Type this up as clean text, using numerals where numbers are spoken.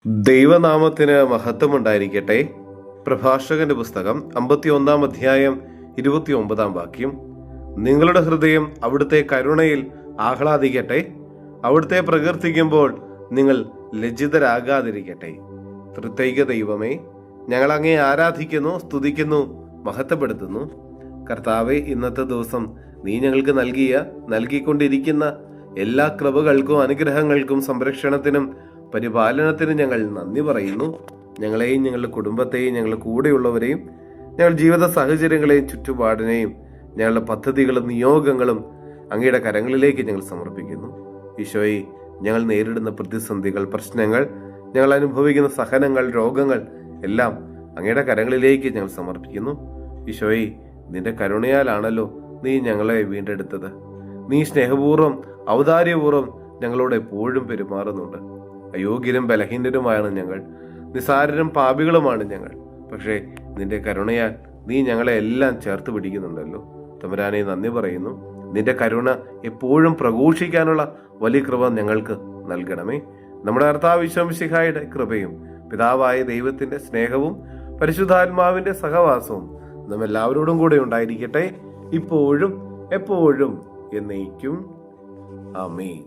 ദൈവനാമത്തിന് മഹത്വമുണ്ടായിരിക്കട്ടെ. പ്രഭാഷകന്റെ പുസ്തകം 51 അധ്യായം 29 വാക്യം. നിങ്ങളുടെ ഹൃദയം അവിടുത്തെ കരുണയിൽ ആഹ്ലാദിക്കട്ടെ, അവിടുത്തെ പ്രകീർത്തിക്കുമ്പോൾ നിങ്ങൾ ലജ്ജിതരാകാതിരിക്കട്ടെ. തൃത്വൈക ദൈവമേ, ഞങ്ങൾ അങ്ങേ ആരാധിക്കുന്നു, സ്തുതിക്കുന്നു, മഹത്വപ്പെടുത്തുന്നു. കർത്താവെ, ഇന്നത്തെ ദിവസം നീ ഞങ്ങൾക്ക് നൽകിക്കൊണ്ടിരിക്കുന്ന എല്ലാ കൃപകൾക്കും അനുഗ്രഹങ്ങൾക്കും സംരക്ഷണത്തിനും പരിപാലനത്തിന് ഞങ്ങൾ നന്ദി പറയുന്നു. ഞങ്ങളെയും ഞങ്ങളുടെ കുടുംബത്തെയും ഞങ്ങളുടെ കൂടെയുള്ളവരെയും ഞങ്ങളുടെ ജീവിത സാഹചര്യങ്ങളെയും ചുറ്റുപാടിനെയും ഞങ്ങളുടെ പദ്ധതികളും നിയോഗങ്ങളും അങ്ങയുടെ കരങ്ങളിലേക്ക് ഞങ്ങൾ സമർപ്പിക്കുന്നു. ഈശോയെ, ഞങ്ങൾ നേരിടുന്ന പ്രതിസന്ധികൾ, പ്രശ്നങ്ങൾ, ഞങ്ങൾ അനുഭവിക്കുന്ന സഹനങ്ങൾ, രോഗങ്ങൾ എല്ലാം അങ്ങയുടെ കരങ്ങളിലേക്ക് ഞങ്ങൾ സമർപ്പിക്കുന്നു. ഈശോയെ, നിന്റെ കരുണയാലാണല്ലോ നീ ഞങ്ങളെ വീണ്ടെടുത്തത്. നീ സ്നേഹപൂർവ്വം ഔദാര്യപൂർവ്വം ഞങ്ങളോട് എപ്പോഴും പെരുമാറുന്നുണ്ട്. അയോഗ്യരും ബലഹീനരുമാണ് ഞങ്ങൾ, നിസാരരും പാപികളുമാണ് ഞങ്ങൾ. പക്ഷേ നിന്റെ കരുണയാൽ നീ ഞങ്ങളെ എല്ലാം ചേർത്ത് പിടിക്കുന്നുണ്ടല്ലോ. തമ്പുരാനെ, നന്ദി പറയുന്നു. നിന്റെ കരുണ എപ്പോഴും പ്രഘോഷിക്കാനുള്ള വലിയ കൃപ ഞങ്ങൾക്ക് നൽകണമേ. നമ്മുടെ കർത്താവ് ഈശോ മിശിഹായുടെ കൃപയും പിതാവായ ദൈവത്തിന്റെ സ്നേഹവും പരിശുദ്ധാത്മാവിന്റെ സഹവാസവും നമ്മെല്ലാവരോടും കൂടെ ഉണ്ടായിരിക്കട്ടെ, ഇപ്പോഴും എപ്പോഴും എന്നേക്കും. ആമേൻ.